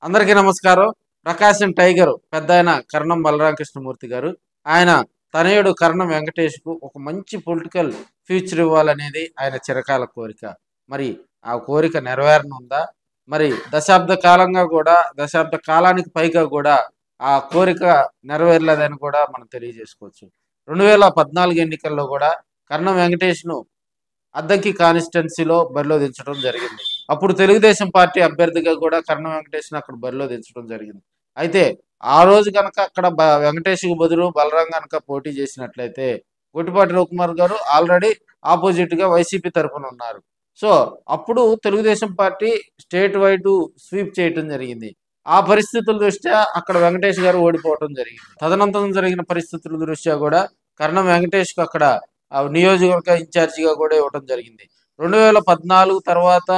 అందరికీ నమస్కారం. ప్రకాశం టైగర్ పెద్దాయన కరణం బలరామకృష్ణమూర్తి గారు. ఆయన తనయుడు కరణం వెంకటేష్‌కు ఒక మంచి పొలిటికల్ ఫ్యూచర్ ఇవ్వాలనేది ఆయన చిరకాల కోరిక. మరి ఆ కోరిక నెరవేరనుందా? మరి దశాబ్ద కాలానికి పైగా గూడా ఆ కోరిక నెరవేరలేదని కూడా మనం తెలియజేసుకోవచ్చు. 2014 ఎన్నికల్లో గూడా కరణం వెంకటేష్‌ను అద్దంకి కాన్స్టిట్యున్సీలో బరిలో దించడం జరిగింది. అప్పుడు తెలుగుదేశం పార్టీ అభ్యర్థిగా కూడా కరణం వెంకటేష్‌ని అక్కడ బరిలో దించడం జరిగింది. అయితే ఆ రోజు గనక అక్కడ వెంకటేష్‌కి బదులు బలరాం గనక పోటీ చేసినట్లయితే గొట్టిపాటి రవికుమార్ గారు ఆల్రెడీ ఆపోజిట్‌గా వైసీపీ తరఫున ఉన్నారు. సో, అప్పుడు Telugu Desam party state wide sweep చేయటం జరిగింది. ఆ పరిస్థితుల దృష్ట్యా అక్కడ వెంకటేష్ గారు ఓడిపోవటం జరిగింది. తదనంతరం జరిగిన పరిస్థితుల దృష్ట్యా కూడా కరణం వెంకటేష్‌కి అక్కడ నియోజకవర్గ ఇన్ఛార్జిగా కూడా ఇవ్వడం జరిగింది. 2014 తర్వాత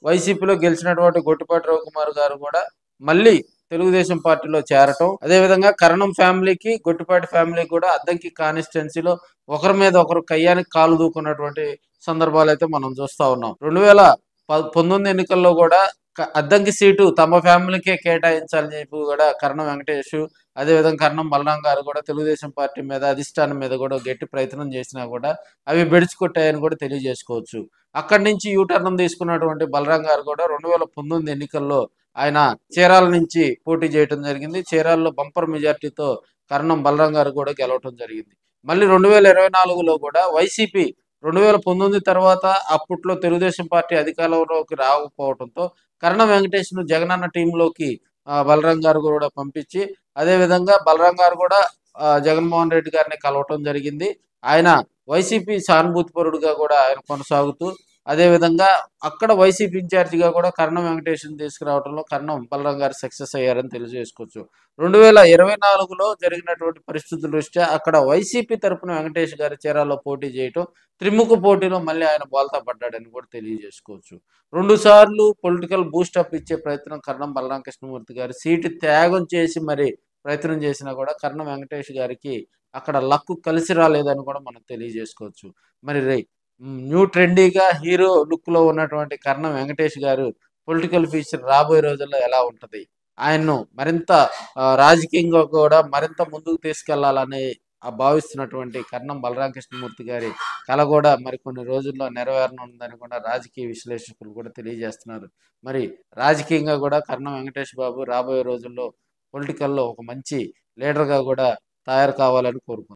వైసీపీలో గెలిచినటువంటి గొట్టిపాటి రవికుమార్ గారు కూడా మళ్ళీ తెలుగుదేశం పార్టీలో చేరటం, అదేవిధంగా కరణం ఫ్యామిలీకి గొట్టిపాటి ఫ్యామిలీకి కూడా అద్దంకి కాన్స్టిట్యున్సీలో ఒకరి మీద ఒకరు కయ్యానికి కాలు దూకున్నటువంటి సందర్భాలు అయితే మనం చూస్తా ఉన్నాం. 2019 ఎన్నికల్లో కూడా అద్దంకి సీటు తమ ఫ్యామిలీకే కేటాయించాలని చెప్పి కూడా కరణం వెంకటేష్, అదేవిధంగా కరణం బలరాం గారు కూడా తెలుగుదేశం పార్టీ మీద అధిష్టానం మీద కూడా గట్టి ప్రయత్నం చేసినా కూడా అవి బెడిచికొట్టాయని కూడా తెలియజేసుకోవచ్చు. అక్కడి నుంచి యూటర్న్ తీసుకున్నటువంటి బలరాం గారు కూడా 2019 ఎన్నికల్లో ఆయన చీరాల నుంచి పోటీ చేయడం జరిగింది. చీరాల్లో బంపర్ మెజార్టీతో కరణం బలరాం గారు కూడా గెలవటం జరిగింది. మళ్ళీ 2024లో కూడా వైసీపీ 2019 తర్వాత అప్పట్లో తెలుగుదేశం పార్టీ అధికారంలోకి రాకపోవడంతో కరణం వెంకటేష్‌ను జగనన్న టీంలోకి బలరాం గారు కూడా పంపించి, అదేవిధంగా బలరాం గారు కూడా జగన్మోహన్ రెడ్డి గారిని కలవటం జరిగింది. ఆయన వైసీపీ సానుభూతిపరుడుగా కూడా ఆయన కొనసాగుతూ, అదేవిధంగా అక్కడ వైసీపీ ఇన్ఛార్జిగా కూడా కరణం వెంకటేష్‌ని తీసుకురావడంలో కరణం బలరాం గారు సక్సెస్ అయ్యారని తెలియజేసుకోవచ్చు. 2024లో జరిగినటువంటి పరిస్థితుల దృష్ట్యా అక్కడ వైసీపీ తరపున వెంకటేష్ గారు చీరాల్లో పోటీ చేయటం, త్రిముఖ పోటీలో మళ్ళీ ఆయన బోల్తా పడ్డాడని కూడా తెలియజేసుకోవచ్చు. 2 సార్లు పొలిటికల్ బూస్టప్ ఇచ్చే ప్రయత్నం కరణం బలరామకృష్ణమూర్తి గారు సీటు త్యాగం చేసి మరి ప్రయత్నం చేసినా కూడా కరణం వెంకటేష్ గారికి అక్కడ లక్కు కలిసి రాలేదని కూడా మనం తెలియజేసుకోవచ్చు. మరి న్యూ ట్రెండీగా హీరో లుక్‌లో ఉన్నటువంటి కరణం వెంకటేష్ గారు పొలిటికల్ ఫ్యూచర్ రాబోయే రోజుల్లో ఎలా ఉంటది? ఆయన్ను మరింత రాజకీయంగా కూడా మరింత ముందుకు తీసుకెళ్లాలని భావిస్తున్నటువంటి కరణం బలరామకృష్ణమూర్తి గారి కల కూడా మరికొన్ని రోజుల్లో నెరవేరనుందని కూడా రాజకీయ విశ్లేషకులు కూడా తెలియజేస్తున్నారు. మరి రాజకీయంగా కూడా కరణం వెంకటేష్ బాబు రాబోయే రోజుల్లో పొలిటికల్‌లో ఒక మంచి లీడర్‌గా కూడా తయారు కావాలని కోరుకుంటున్నాను.